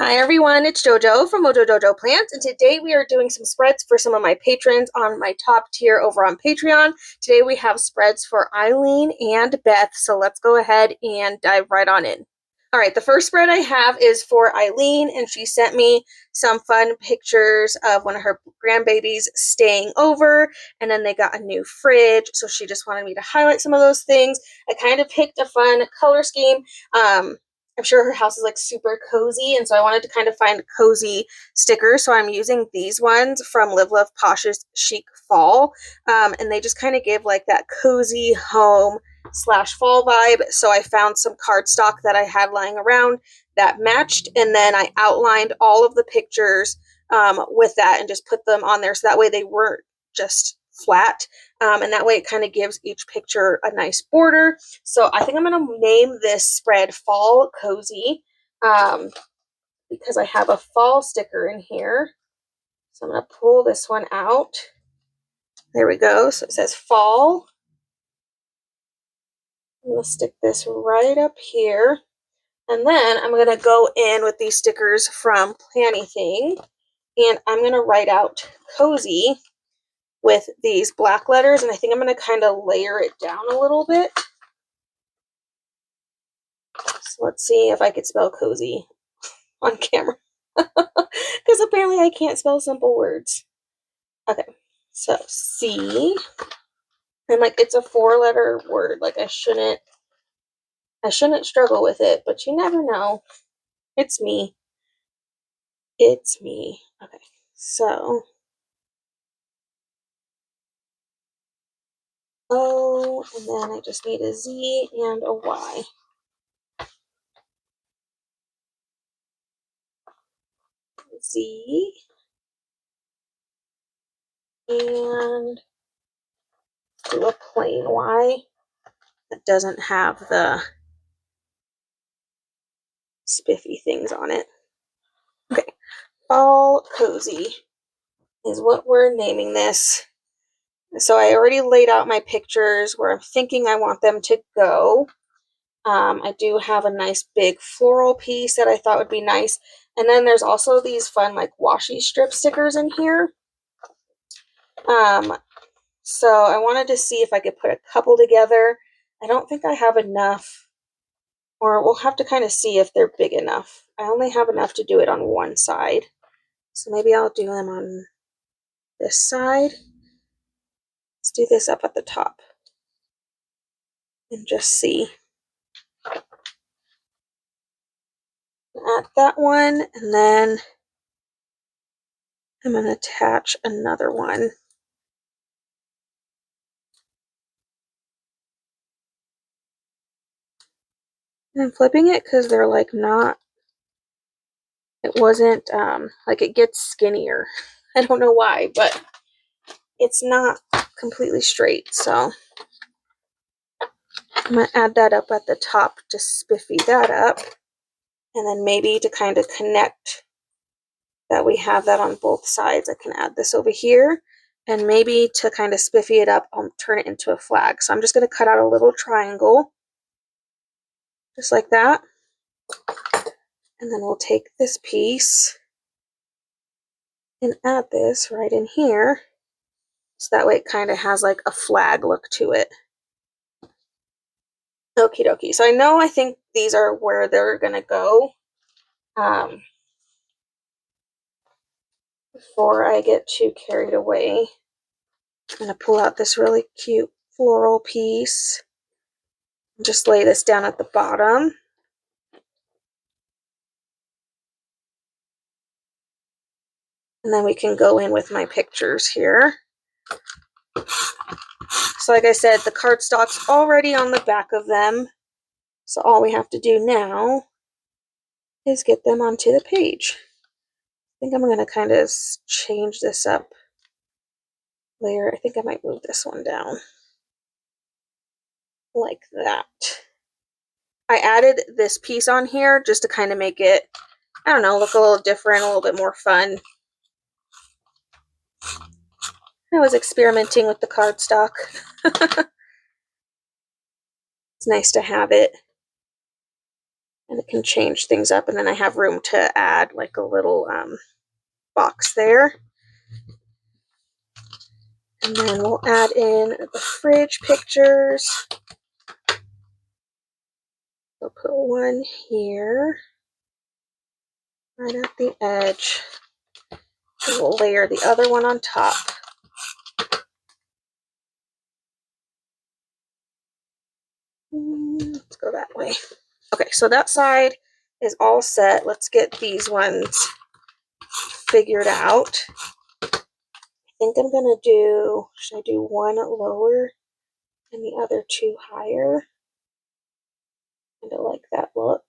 Hi everyone, it's JoJo from Mojo Dojo Plants, and today we are doing some spreads for some of my patrons on my top tier over on Patreon. Today we have spreads for Eileen and Beth, so let's go ahead and dive right on in. All right, the first spread I have is for Eileen, and she sent me some fun pictures of one of her grandbabies staying over, and then they got a new fridge, so she just wanted me to highlight some of those things. I kind of picked a fun color scheme. I'm sure her house is like super cozy, and so I wanted to kind of find cozy stickers. So I'm using these ones from Live Love Posh's Chic Fall, and they just kind of give like that cozy home / fall vibe. So I found some cardstock that I had lying around that matched, and then I outlined all of the pictures with that and just put them on there, so that way they weren't just flat. And that way it kind of gives each picture a nice border. So I think I'm going to name this spread Fall Cozy because I have a fall sticker in here. So I'm going to pull this one out. There we go. So it says Fall. I'm going to stick this right up here. And then I'm going to go in with these stickers from Plannything, and I'm going to write out Cozy with these black letters, and I think I'm going to kind of layer it down a little bit. So let's see if I could spell cozy on camera, because apparently I can't spell simple words. Okay, so C, and like it's a 4-letter word. Like I shouldn't struggle with it, but you never know. It's me. It's me. Okay, so O, and then I just need a Z and a Y. Z, and do a plain Y that doesn't have the spiffy things on it. Okay, Fall Cozy is what we're naming this. So I already laid out my pictures where I'm thinking I want them to go. I do have a nice big floral piece that I thought would be nice. And then there's also these fun like washi strip stickers in here. So I wanted to see if I could put a couple together. I don't think I have enough, or we'll have to kind of see if they're big enough. I only have enough to do it on one side. So maybe I'll do them on this side. Let's do this up at the top and just see. Add that one, and then I'm going to attach another one. And I'm flipping it because they're like not, it wasn't, like it gets skinnier. I don't know why, but it's not completely straight. So I'm going to add that up at the top to spiffy that up. And then maybe to kind of connect that we have that on both sides, I can add this over here. And maybe to kind of spiffy it up, I'll turn it into a flag. So I'm just going to cut out a little triangle, just like that. And then we'll take this piece and add this right in here. So that way it kind of has like a flag look to it. Okie dokie. So I think these are where they're going to go. Before I get too carried away, I'm going to pull out this really cute floral piece. Just lay this down at the bottom. And then we can go in with my pictures here. So like I said, the cardstock's already on the back of them. So all we have to do now is get them onto the page. I think I'm going to kind of change this up layer. I think I might move this one down like that. I added this piece on here just to kind of make it, I don't know, look a little different, a little bit more fun. I was experimenting with the cardstock. It's nice to have it And it can change things up, and then I have room to add like a little box there. And then we'll add in the fridge pictures. We'll put one here, right at the edge. And we'll layer the other one on top. Let's go that way. Okay, so that side is all set. Let's get these ones figured out. I think I'm gonna do, should I do one lower and the other two higher? Kind of like that look.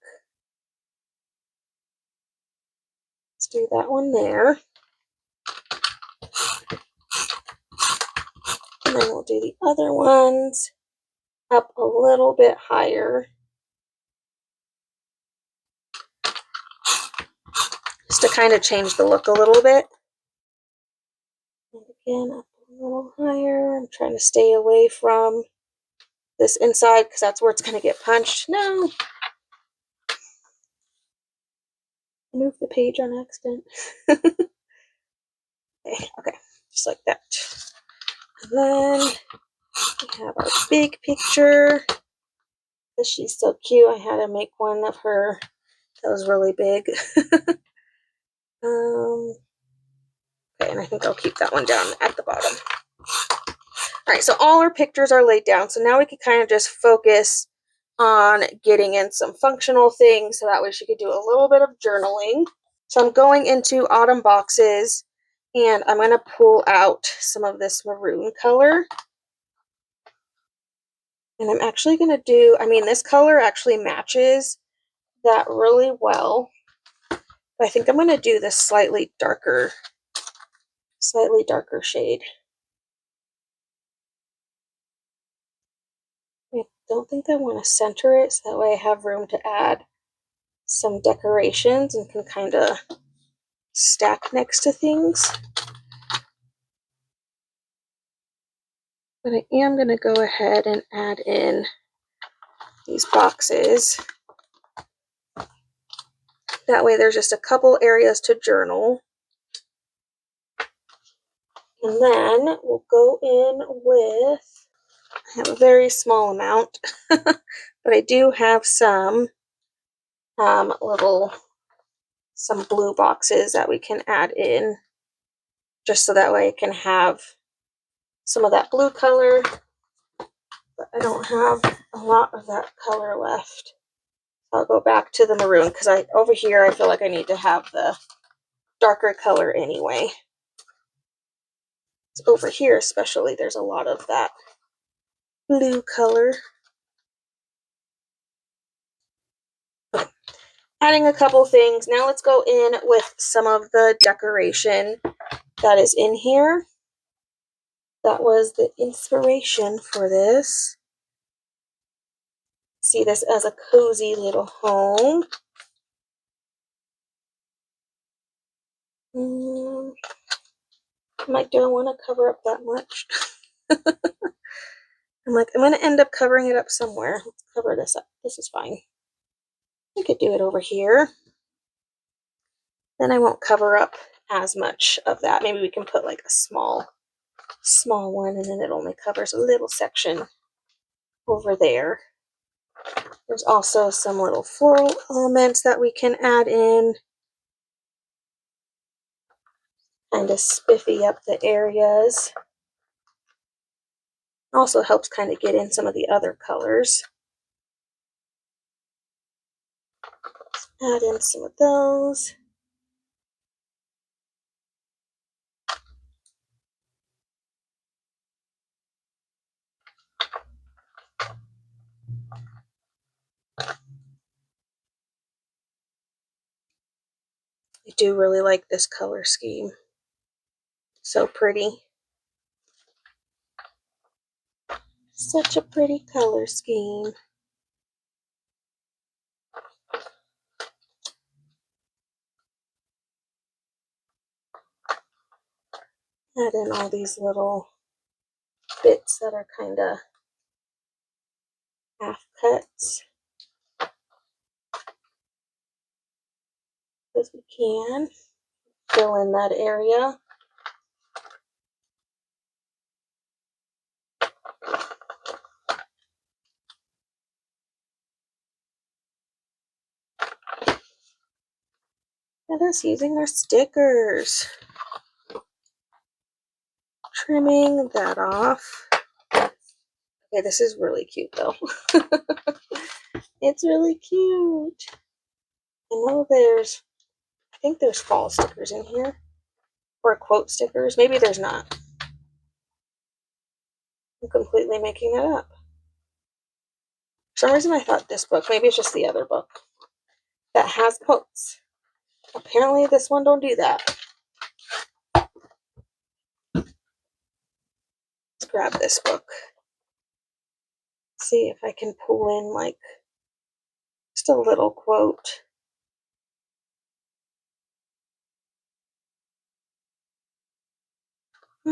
Let's do that one there. And then we'll do the other ones up a little bit higher. Just to kind of change the look a little bit. And again, up a little higher. I'm trying to stay away from this inside because that's where it's going to get punched. No! I moved the page on accident. Okay, just like that. And then we have our big picture. She's so cute. I had to make one of her that was really big. Okay, and I think I'll keep that one down at the bottom. All right, so all our pictures are laid down. So now we can kind of just focus on getting in some functional things so that way she could do a little bit of journaling. So I'm going into Autumn Boxes and I'm going to pull out some of this maroon color. And I'm actually going to do, I mean, this color actually matches that really well. But I think I'm going to do this slightly darker shade. I don't think I want to center it, so that way I have room to add some decorations and can kind of stack next to things. But I am going to go ahead and add in these boxes. That way there's just a couple areas to journal. And then we'll go in with, I have a very small amount, but I do have some some blue boxes that we can add in, just so that way I can have some of that blue color, but I don't have a lot of that color left. I'll go back to the maroon because over here I feel like I need to have the darker color anyway. So over here especially, there's a lot of that blue color. Adding a couple things. Now let's go in with some of the decoration that is in here. That was the inspiration for this. See this as a cozy little home. I'm like, do I want to cover up that much? I'm like, I'm going to end up covering it up somewhere. Let's cover this up. This is fine. I could do it over here. Then I won't cover up as much of that. Maybe we can put like a small one, and then it only covers a little section over there. There's also some little floral elements that we can add in. Kind of spiffy up the areas. Also helps kind of get in some of the other colors. Add in some of those. I do really like this color scheme. So pretty. Such a pretty color scheme. Add in all these little bits that are kind of half cuts. as we can. Fill in that area. And us using our stickers. Trimming that off. Okay, this is really cute though. It's really cute. I know I think there's fall stickers in here. Or quote stickers. Maybe there's not. I'm completely making that up. For some reason I thought this book, maybe it's just the other book, that has quotes. Apparently this one don't do that. Let's grab this book. See if I can pull in like just a little quote. I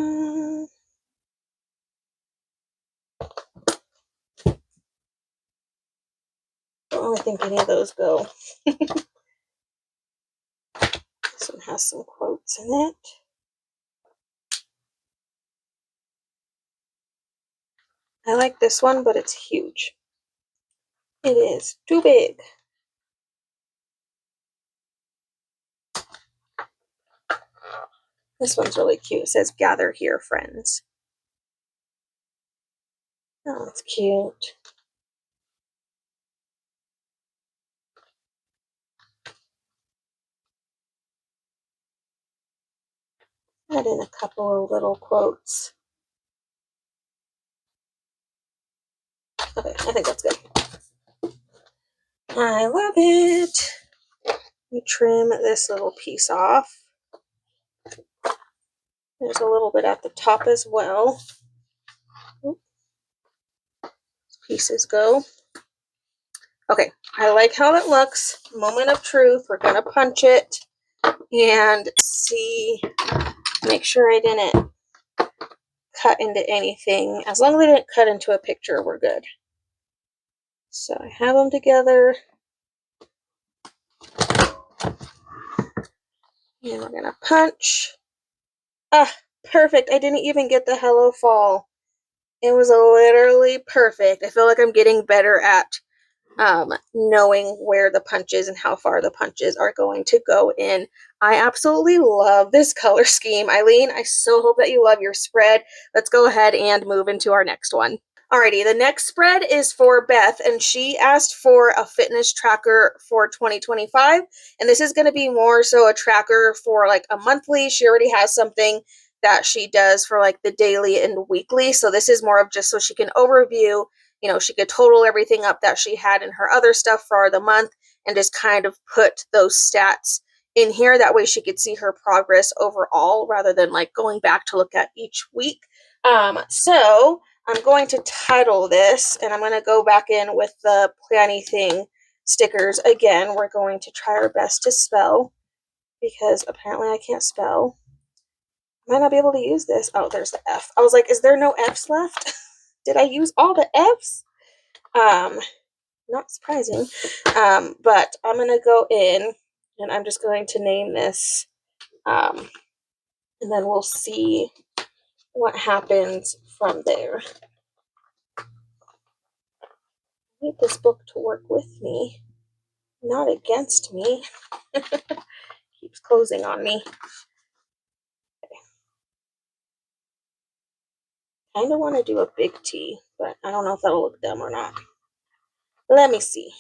don't really think any of those go. This one has some quotes in it. I like this one, but it's huge. It is too big. This one's really cute. It says, "Gather here, friends." Oh, it's cute. Add in a couple of little quotes. Okay, I think that's good. I love it. Let me trim this little piece off. There's a little bit at the top as well. Pieces go. Okay, I like how it looks. Moment of truth. We're gonna punch it and see, make sure I didn't cut into anything. As long as I didn't cut into a picture, we're good. So I have them together. And we're gonna punch. Ah, perfect. I didn't even get the hello fall. It was literally perfect. I feel like I'm getting better at knowing where the punches and how far the punches are going to go in. I absolutely love this color scheme. Eileen, I so hope that you love your spread. Let's go ahead and move into our next one. Alrighty, the next spread is for Beth, and she asked for a fitness tracker for 2025, and this is going to be more so a tracker for like a monthly. She already has something that she does for like the daily and weekly, so this is more of just so she can overview, you know, she could total everything up that she had in her other stuff for the month and just kind of put those stats in here. That way she could see her progress overall rather than like going back to look at each week. So I'm going to title this, and I'm going to go back in with the planny thing stickers again. We're going to try our best to spell, because apparently I can't spell. I might not be able to use this. Oh, there's the F. I was like, is there no F's left? Did I use all the F's? Not surprising. But I'm going to go in, and I'm just going to name this, and then we'll see what happens from there. I need this book to work with me, not against me. Keeps closing on me. Okay. Kind of want to do a big T, but I don't know if that'll look dumb or not. Let me see.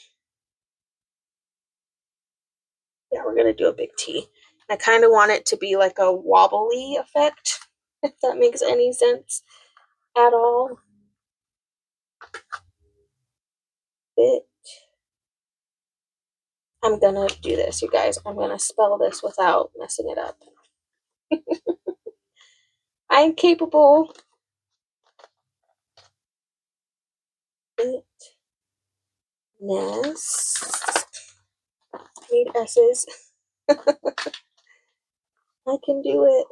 Yeah, we're going to do a big T. I kind of want it to be like a wobbly effect, if that makes any sense at all. Bit. I'm going to do this, you guys. I'm going to spell this without messing it up. I'm capable. Fitness. Need S's. I can do it.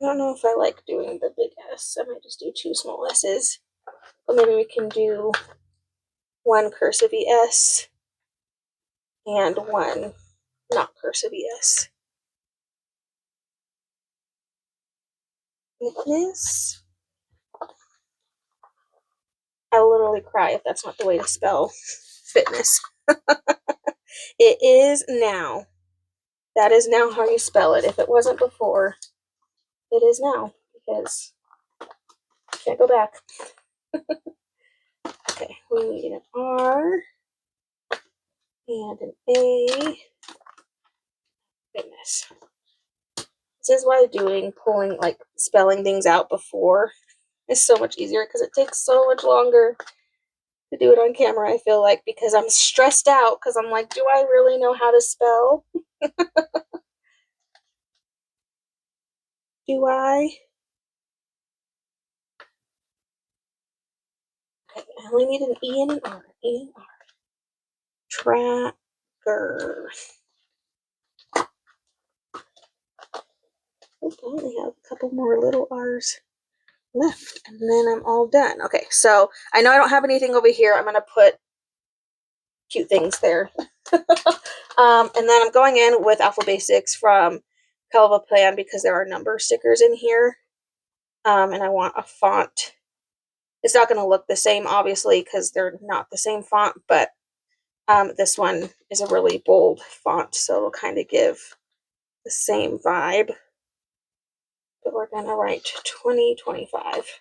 I don't know if I like doing the big S. I might just do two small S's. Or maybe we can do one cursive ES and one not cursive ES. Fitness. I'll literally cry if that's not the way to spell fitness. It is now. That is now how you spell it. If it wasn't before, it is now, because you can't go back. Okay, we need an R and an A. Goodness. This is why pulling, like spelling things out before is so much easier, because it takes so much longer to do it on camera, I feel like, because I'm stressed out, because I'm like, do I really know how to spell? Do I? Okay, I only need an E and an R. E and R. Tracker. I only have a couple more little R's left, and then I'm all done. Okay, so I know I don't have anything over here. I'm going to put cute things there. And then I'm going in with Alpha Basics from Calva Plan, because there are number stickers in here. And I want a font. It's not going to look the same, obviously, because they're not the same font, but this one is a really bold font, so it'll kind of give the same vibe. But we're going to write 2025.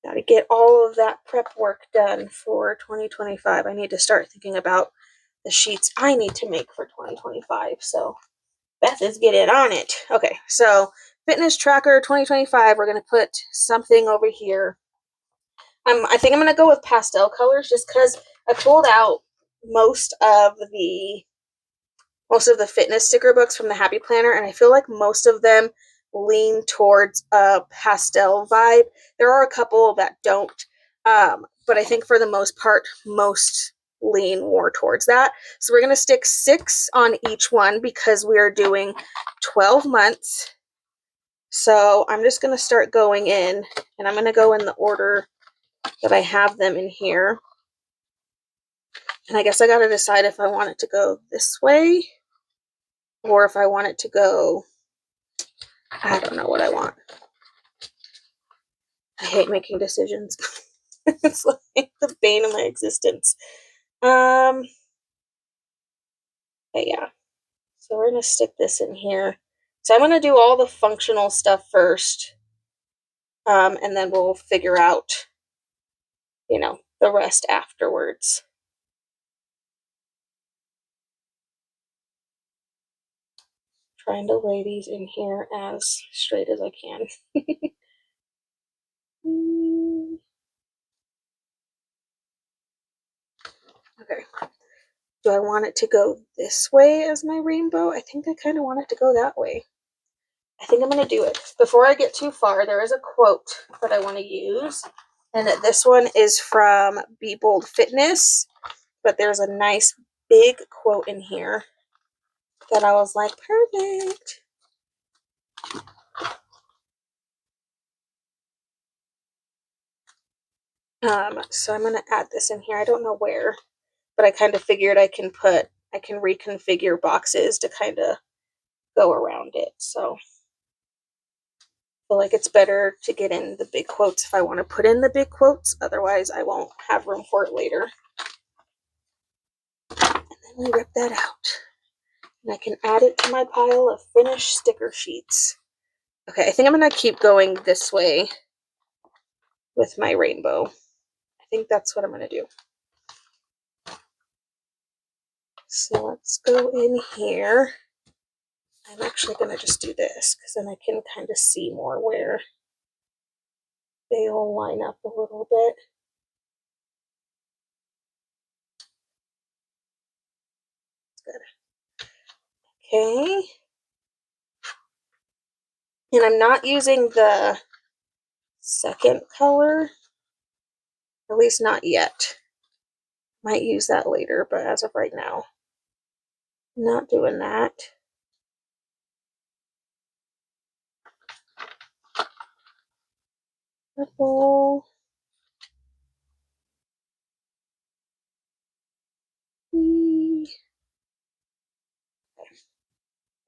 Got to get all of that prep work done for 2025. I need to start thinking about the sheets I need to make for 2025. So Beth is getting on it. Okay, so fitness tracker 2025. We're going to put something over here. I think I'm going to go with pastel colors, just because I pulled out most of the fitness sticker books from the Happy Planner, and I feel like most of them lean towards a pastel vibe. There are a couple that don't, but I think for the most part, most lean more towards that. So we're going to stick 6 on each one, because we are doing 12 months. So I'm just going to start going in, and I'm going to go in the order that I have them in here. And I guess I got to decide if I want it to go this way, or if I want it to go, I don't know what I want. I hate making decisions. It's like the bane of my existence. But yeah. So we're going to stick this in here. So I'm going to do all the functional stuff first. And then we'll figure out, the rest afterwards. Trying to lay these in here as straight as I can. Okay. Do I want it to go this way as my rainbow? I think I kind of want it to go that way. I think I'm going to do it. Before I get too far, there is a quote that I want to use. And this one is from Be Bold Fitness. But there's a nice big quote in here that I was like, perfect. So I'm going to add this in here. I don't know where, but I kind of figured I can reconfigure boxes to kind of go around it. So I feel like it's better to get in the big quotes if I want to put in the big quotes. Otherwise, I won't have room for it later. And then we rip that out. And I can add it to my pile of finished sticker sheets. Okay, I think I'm going to keep going this way with my rainbow. I think that's what I'm going to do. So let's go in here. I'm actually going to just do this, because then I can kind of see more where they all line up a little bit. Good. Okay. And I'm not using the second color, at least not yet. Might use that later, but as of right now, I'm not doing that. purple.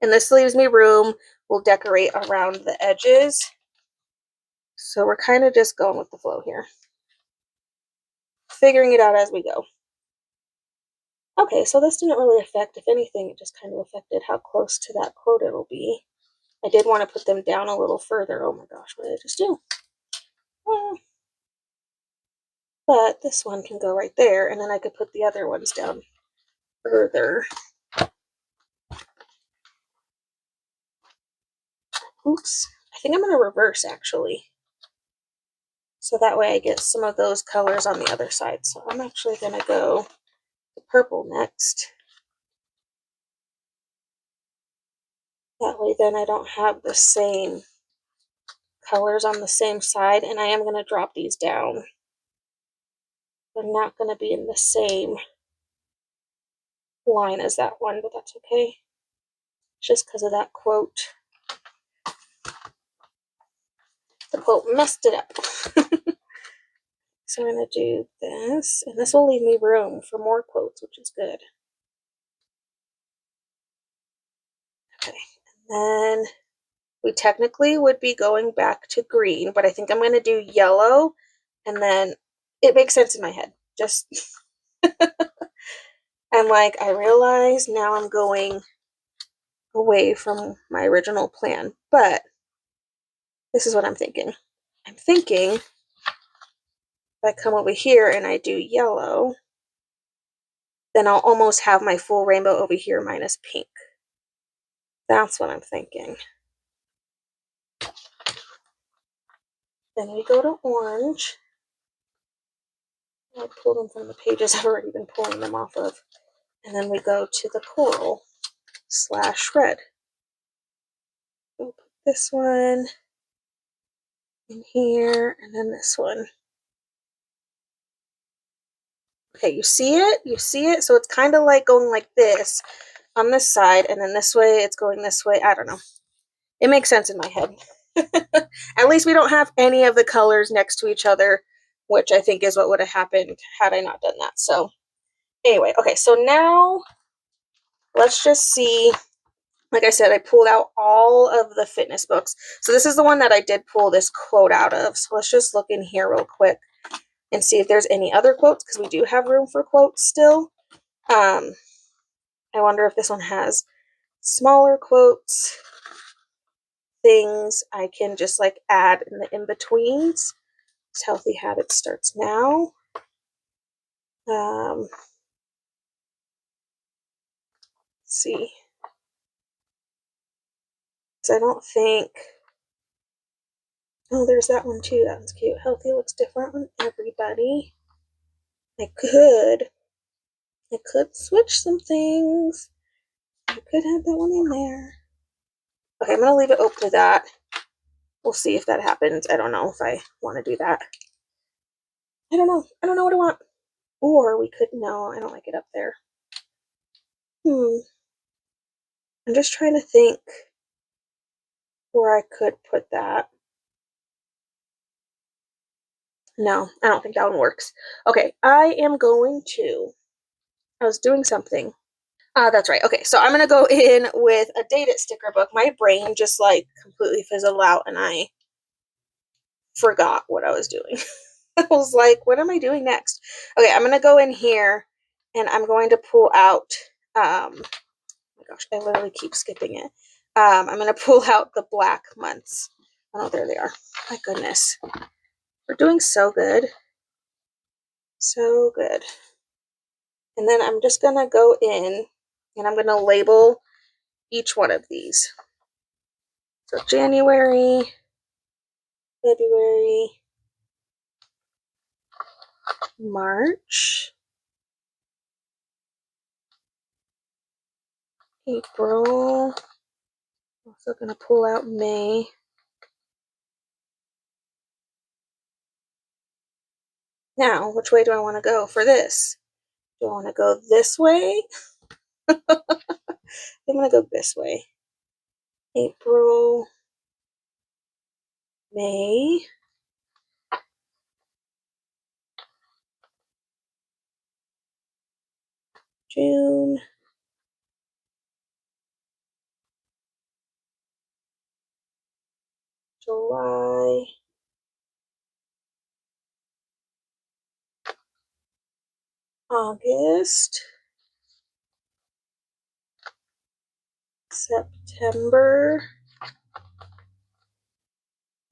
And this leaves me room. We'll decorate around the edges. So we're kind of just going with the flow here. Figuring it out as we go. Okay, so this didn't really affect, if anything, it just kind of affected how close to that quote it'll be. I did want to put them down a little further. Oh my gosh, what did I just do? But this one can go right there, and then I could put the other ones down further. Oops, I think I'm going to reverse actually. So that way I get some of those colors on the other side. So I'm actually going to go to purple next. That way then I don't have the same colors on the same side, and I am going to drop these down. They're not going to be in the same line as that one, but that's okay. It's just because of that quote. The quote messed it up. So I'm going to do this, and this will leave me room for more quotes, which is good. Okay, and then we technically would be going back to green, but I think I'm going to do yellow, and then it makes sense in my head. Just, and like, I realize now I'm going away from my original plan, but this is what I'm thinking. I'm thinking if I come over here and I do yellow, then I'll almost have my full rainbow over here minus pink. That's what I'm thinking. Then we go to orange. I pulled them from the pages I've already been pulling them off of. And then we go to the coral / red. We'll put this one in here, and then this one. Okay, you see it? You see it? So it's kind of like going like this on this side, and then this way it's going this way. I don't know. It makes sense in my head. At least we don't have any of the colors next to each other, which I think is what would have happened had I not done that. So anyway, okay, so now let's just see. Like I said, I pulled out all of the fitness books. So this is the one that I did pull this quote out of. So let's just look in here real quick and see if there's any other quotes, because we do have room for quotes still. I wonder if this one has smaller quotes, things I can just like add in the in-betweens. Healthy habit starts now. Let's see. So I don't think. Oh, there's that one too. That one's cute. Healthy looks different on everybody. I could switch some things. I could have that one in there. Okay, I'm gonna leave it open to that. We'll see if that happens. I don't know if I want to do that. I don't know. I don't know what I want. Or we could, no, I don't like it up there. I'm just trying to think where I could put that. No, I don't think that one works. Okay, I was doing something. That's right. Okay, so I'm going to go in with a Date It sticker book. My brain just like completely fizzled out and I forgot what I was doing. I was like, what am I doing next? Okay, I'm going to go in here and I'm going to pull out, oh my gosh, I literally keep skipping it. I'm going to pull out the black months. Oh, there they are. My goodness. We're doing so good. So good. And then I'm just going to go in and I'm going to label each one of these. So January, February, March, April. Also going to pull out May. Now, which way do I want to go for this? Do I want to go this way? I'm going to go this way. April, May, June, July, August, September,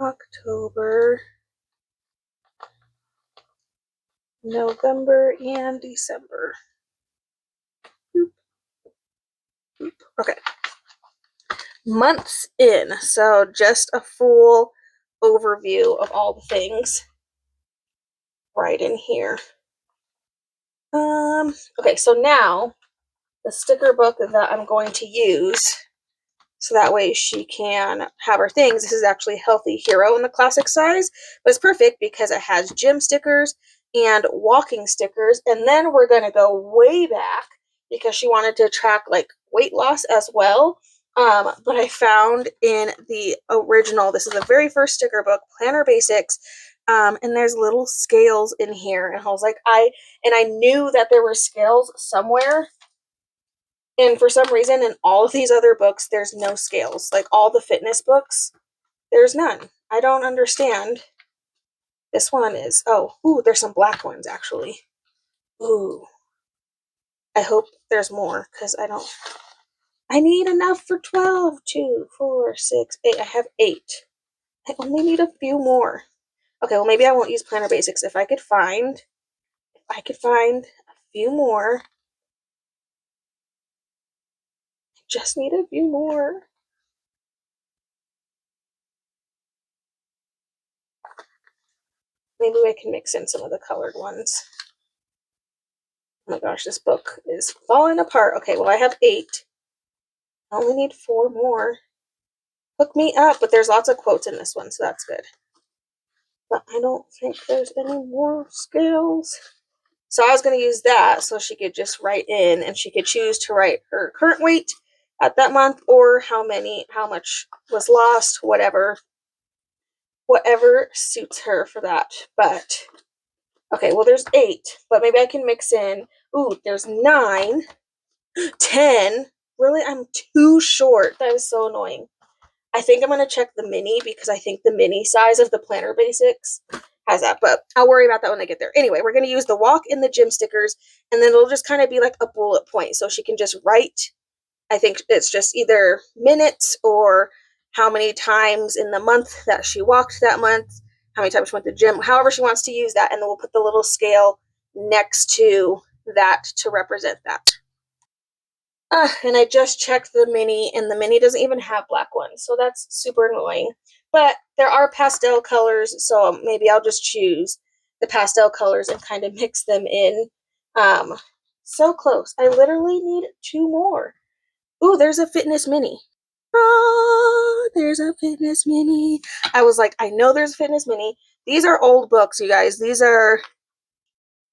October, November, and December. Boop, boop. Okay. Months in, so just a full overview of all the things right in here. Okay, so now the sticker book that I'm going to use, so that way she can have her things. This is actually Healthy Hero in the classic size, but it's perfect because it has gym stickers and walking stickers. And then we're going to go way back because she wanted to track like weight loss as well. But I found in the original, this is the very first sticker book, Planner Basics, and there's little scales in here. And I was like, I knew that there were scales somewhere. And for some reason, in all of these other books, there's no scales. Like all the fitness books, there's none. I don't understand. This one is, oh, ooh, there's some black ones actually. Ooh, I hope there's more because I need enough for 12. 2, 4, 6, 8. I have 8. I only need a few more. Okay, well, maybe I won't use Planner Basics. If I could find a few more, I just need a few more. Maybe I can mix in some of the colored ones. Oh my gosh, this book is falling apart. Okay, well, I have 8. I only need 4 more. Hook me up, but there's lots of quotes in this one, so that's good. But I don't think there's any more scales. So I was going to use that so she could just write in, and she could choose to write her current weight at that month or how much was lost, whatever suits her for that. But okay, well, there's 8, but maybe I can mix in. Ooh, there's 9, 10. Really, I'm too short. That is so annoying. I think I'm going to check the mini because I think the mini size of the Planner Basics has that, but I'll worry about that when I get there. Anyway, we're going to use the walk and the gym stickers, and then it'll just kind of be like a bullet point, so she can just write. I think it's just either minutes or how many times in the month that she walked that month, how many times she went to the gym, however she wants to use that, and then we'll put the little scale next to that to represent that. And I just checked the mini, and the mini doesn't even have black ones, so that's super annoying. But there are pastel colors, so maybe I'll just choose the pastel colors and kind of mix them in. So close. I literally need 2 more. Ooh, there's a fitness mini. Oh, there's a fitness mini. I was like, I know there's a fitness mini. These are old books, you guys. These are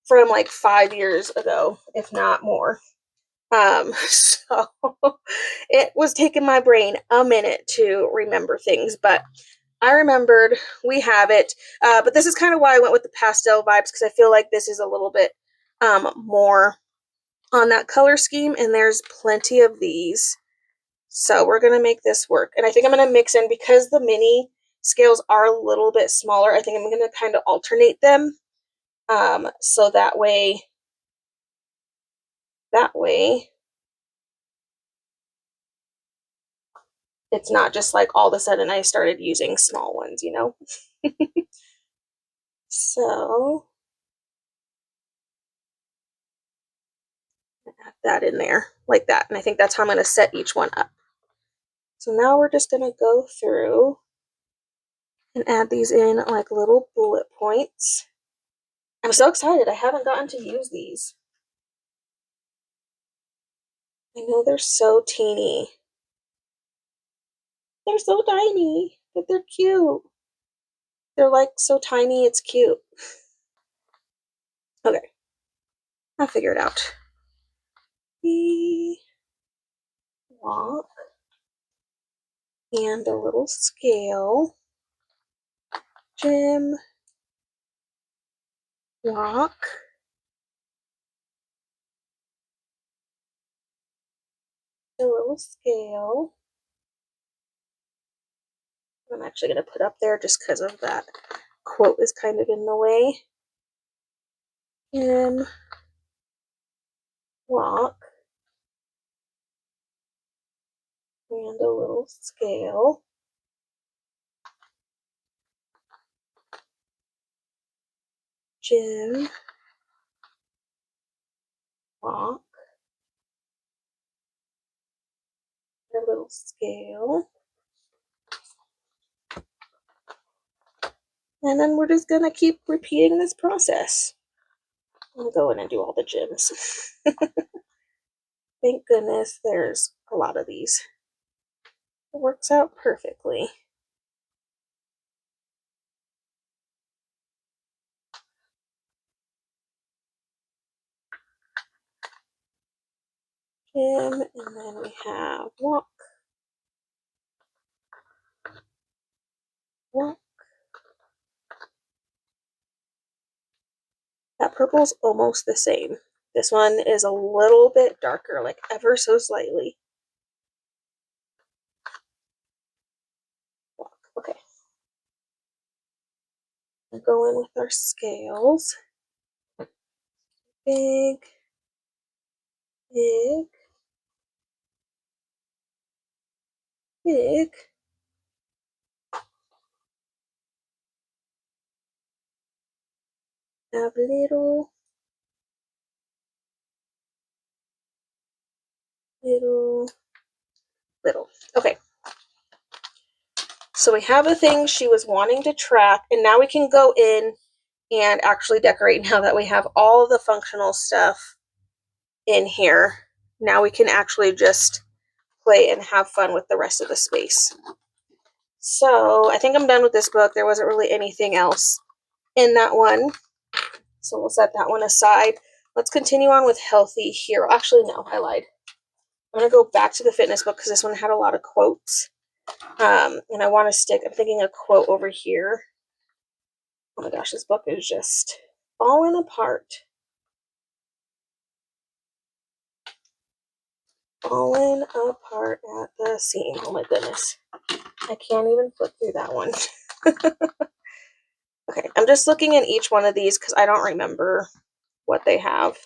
from like 5 years ago, if not more. So it was taking my brain a minute to remember things, but I remembered we have it. But this is kind of why I went with the pastel vibes, because I feel like this is a little bit more on that color scheme, and there's plenty of these. So we're going to make this work. And I think I'm going to mix in, because the mini scales are a little bit smaller, I think I'm going to kind of alternate them. So that way, it's not just like all of a sudden I started using small ones, you know? So add that in there like that. And I think that's how I'm going to set each one up. So now we're just going to go through and add these in like little bullet points. I'm so excited. I haven't gotten to use these. I know they're so teeny. They're so tiny, but they're cute. They're like so tiny, it's cute. Okay, I'll figure it out. We walk and a little scale. Gym, walk, a little scale. I'm actually going to put up there just because of that quote is kind of in the way. And walk. And a little scale. Jim. Walk. A little scale. And then we're just going to keep repeating this process. I'll go in and do all the Jims. Thank goodness there's a lot of these. It works out perfectly. Jim, and then we have walk. Walk. That purple's almost the same. This one is a little bit darker, like ever so slightly. Walk. Okay. We'll go in with our scales. Big, big, big. Have little, little, little. Okay. So we have the things she was wanting to track, and now we can go in and actually decorate now that we have all the functional stuff in here. Now we can actually just play and have fun with the rest of the space. So I think I'm done with this book. There wasn't really anything else in that one. So we'll set that one aside. Let's continue on with Healthy Hero. Actually, no, I lied. I'm going to go back to the fitness book because this one had a lot of quotes. And I want to stick, I'm thinking a quote over here. Oh my gosh, this book is just falling apart. Falling apart at the seam. Oh my goodness. I can't even flip through that one. Okay, I'm just looking at each one of these because I don't remember what they have.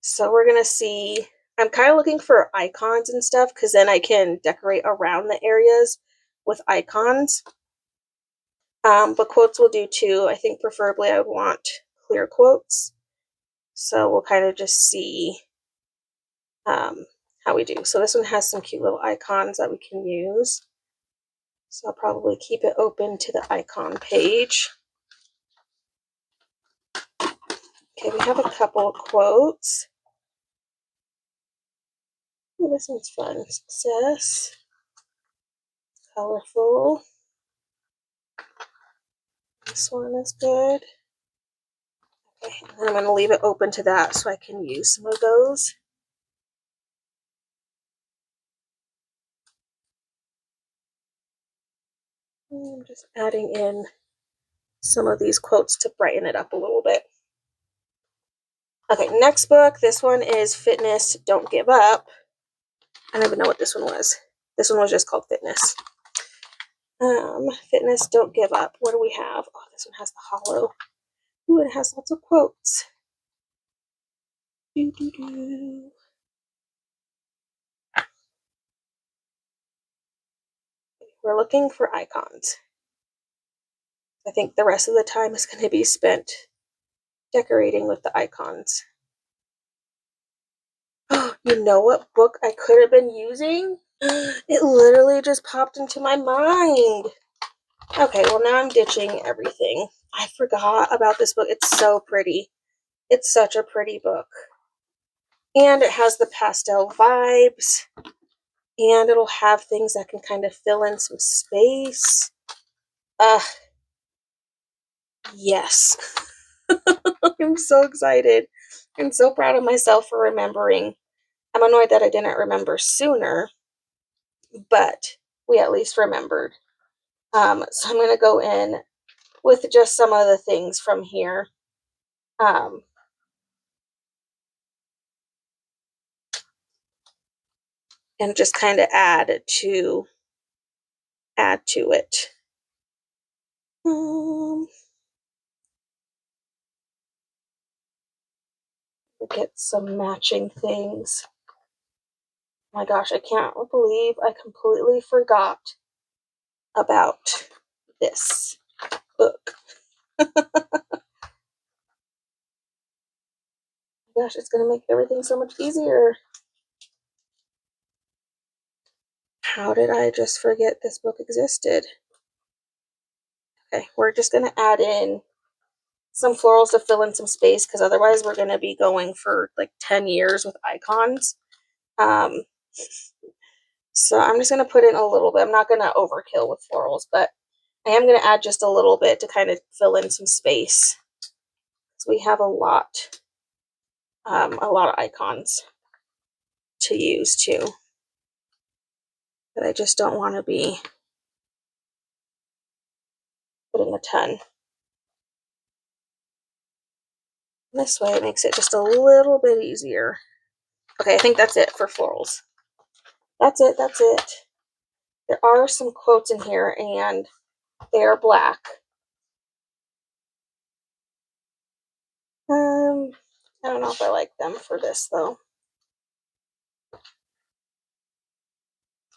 So we're going to see, I'm kind of looking for icons and stuff because then I can decorate around the areas with icons. But quotes will do too. I think preferably I would want clear quotes. So we'll kind of just see how we do. So this one has some cute little icons that we can use. So I'll probably keep it open to the icon page. Okay, we have a couple of quotes. Oh, this one's fun. Success. Colorful. This one is good. Okay, and I'm going to leave it open to that so I can use some of those. I'm just adding in some of these quotes to brighten it up a little bit. Okay, next book. This one is Fitness, Don't Give Up. I don't even know what this one was. This one was just called Fitness. Fitness, Don't Give Up. What do we have? Oh, this one has the hollow. Ooh, it has lots of quotes. We're looking for icons. I think the rest of the time is going to be spent decorating with the icons. Oh, you know what book I could have been using? It literally just popped into my mind. Okay, well now I'm ditching everything. I forgot about this book. It's so pretty. It's such a pretty book. And it has the pastel vibes. And it'll have things that can kind of fill in some space. Yes. I'm so excited. I'm so proud of myself for remembering. I'm annoyed that I didn't remember sooner, but we at least remembered. So I'm going to go in with just some of the things from here. and just kind of add to it. Get some matching things. My gosh, I can't believe I completely forgot about this book. Gosh, it's going to make everything so much easier. How did I just forget this book existed? Okay, we're just going to add in some florals to fill in some space, because otherwise we're going to be going for like 10 years with icons. So I'm just going to put in a little bit. I'm not going to overkill with florals, but I am going to add just a little bit to kind of fill in some space. So we have a lot of icons to use too, but I just don't want to be putting a ton. This way it makes it just a little bit easier. Okay, I think that's it for florals. That's it. There are some quotes in here, and they are black. I don't know if I like them for this though.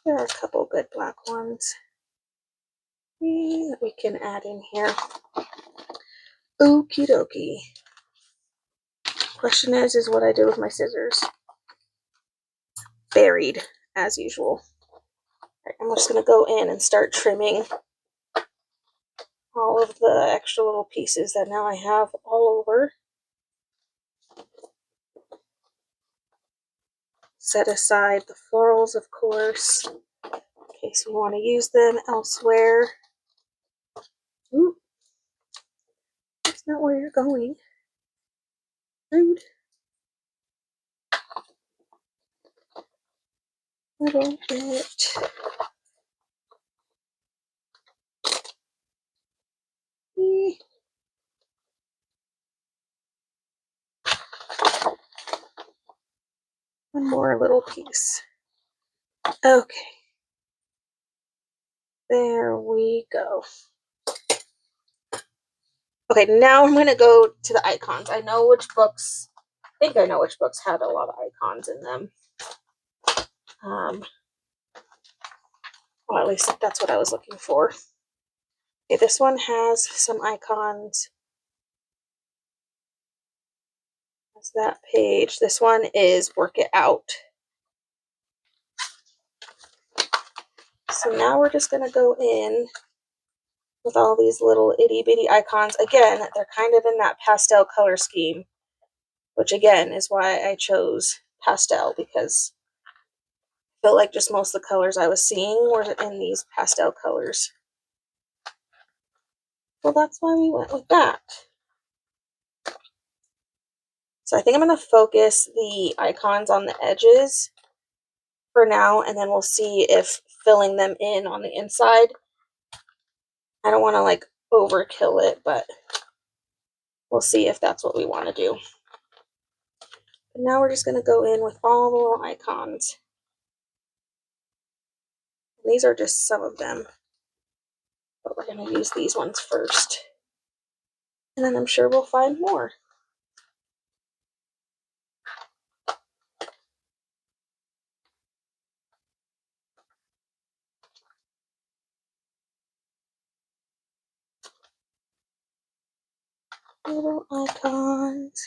There are a couple good black ones that we can add in here. Okie dokie. Question is what I did with my scissors. Buried, as usual. Right, I'm just going to go in and start trimming all of the extra little pieces that now I have all over. Set aside the florals, of course, in case we want to use them elsewhere. Ooh, that's not where you're going. Rude. Little bit. One more little piece. Okay. There we go. Okay, now I'm going to go to the icons. I think I know which books had a lot of icons in them. Well, at least that's what I was looking for. Okay, this one has some icons. That's that page. This one is Work It Out. So now we're just going to go in with all these little itty bitty icons. Again, they're kind of in that pastel color scheme, which again is why I chose pastel, because I felt like just most of the colors I was seeing were in these pastel colors. Well, that's why we went with that. So I think I'm going to focus the icons on the edges for now, and then we'll see if filling them in on the inside. I don't want to like overkill it, but we'll see if that's what we want to do. But now we're just going to go in with all the little icons. And these are just some of them, but we're going to use these ones first. And then I'm sure we'll find more. Little icons.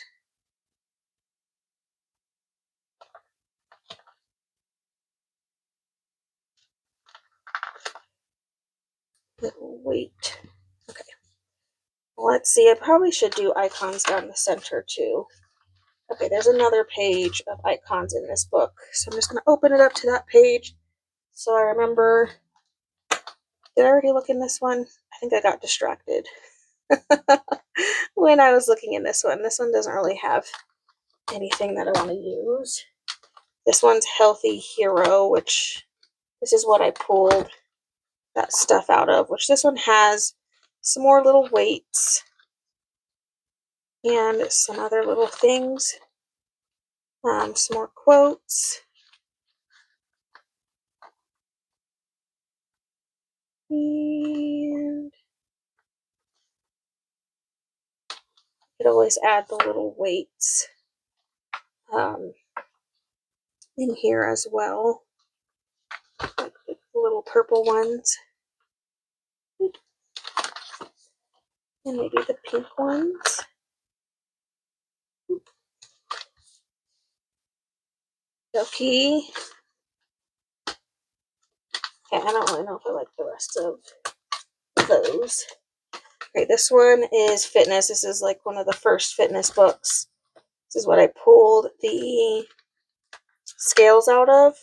Little weight. Okay. Let's see. I probably should do icons down the center too. Okay, there's another page of icons in this book. So I'm just going to open it up to that page so I remember. Did I already look in this one? I think I got distracted when I was looking in this one. This one doesn't really have anything that I want to use. This one's Healthy Hero, which this is what I pulled that stuff out of, which this one has some more little weights and some other little things. Some more quotes. And you could always add the little weights in here as well, like the little purple ones, and maybe the pink ones. Okay. Okay, I don't really know if I like the rest of those. Okay, this one is fitness. This is like one of the first fitness books. This is what I pulled the scales out of.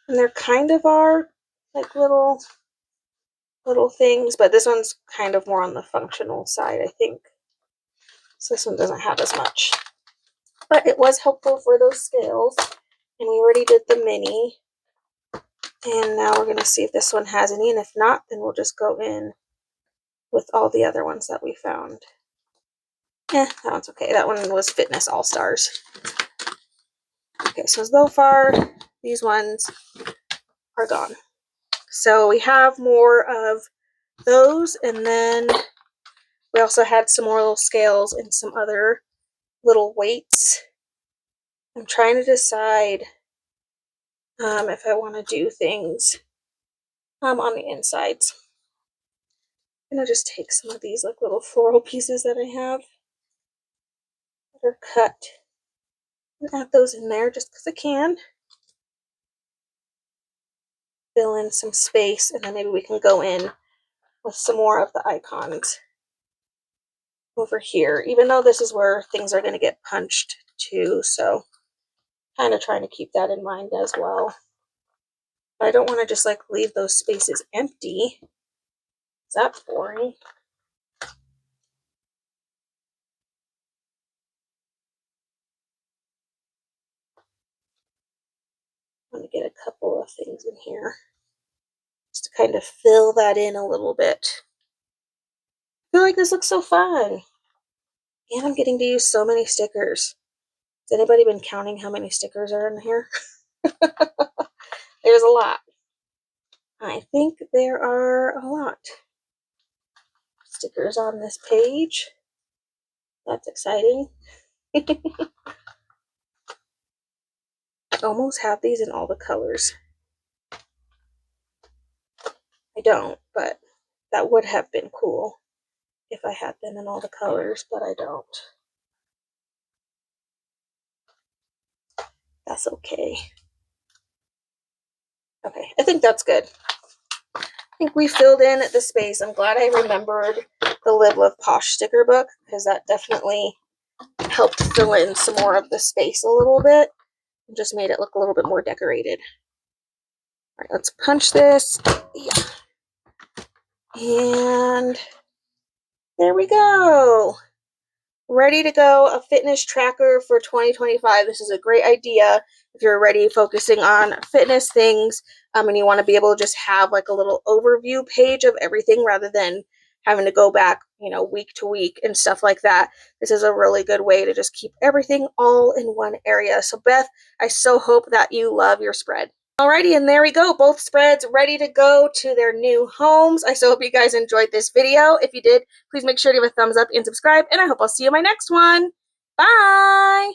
And they're kind of are like little things, but this one's kind of more on the functional side, I think. So this one doesn't have as much. But it was helpful for those scales. And we already did the mini. And now we're going to see if this one has any. And if not, then we'll just go in with all the other ones that we found. That one's okay. That one was Fitness All-Stars. Okay, so far, these ones are gone. So we have more of those, and then we also had some more little scales and some other little weights. I'm trying to decide if I want to do things on the insides. I'm going to just take some of these like little floral pieces that I have that are cut and add those in there just because I can. Fill in some space, and then maybe we can go in with some more of the icons over here, even though this is where things are going to get punched too, so kind of trying to keep that in mind as well. But I don't want to just like leave those spaces empty. That's boring. I'm going to get a couple of things in here just to kind of fill that in a little bit. I feel like this looks so fun. And I'm getting to use so many stickers. Has anybody been counting how many stickers are in here? There's a lot. I think there are a lot. Stickers on this page. That's exciting. I almost have these in all the colors. I don't, but that would have been cool if I had them in all the colors, but I don't. That's okay. Okay, I think that's good. I think we filled in the space. I'm glad I remembered the Live Love Posh sticker book, because that definitely helped fill in some more of the space a little bit and just made it look a little bit more decorated. All right, let's punch this. Yeah. And there we go. Ready to go, a fitness tracker for 2025. This is a great idea if you're already focusing on fitness things and you want to be able to just have like a little overview page of everything rather than having to go back, week to week and stuff like that. This is a really good way to just keep everything all in one area. So Beth, I so hope that you love your spread. Alrighty, and there we go. Both spreads ready to go to their new homes. I so hope you guys enjoyed this video. If you did, please make sure to give a thumbs up and subscribe, and I hope I'll see you in my next one. Bye!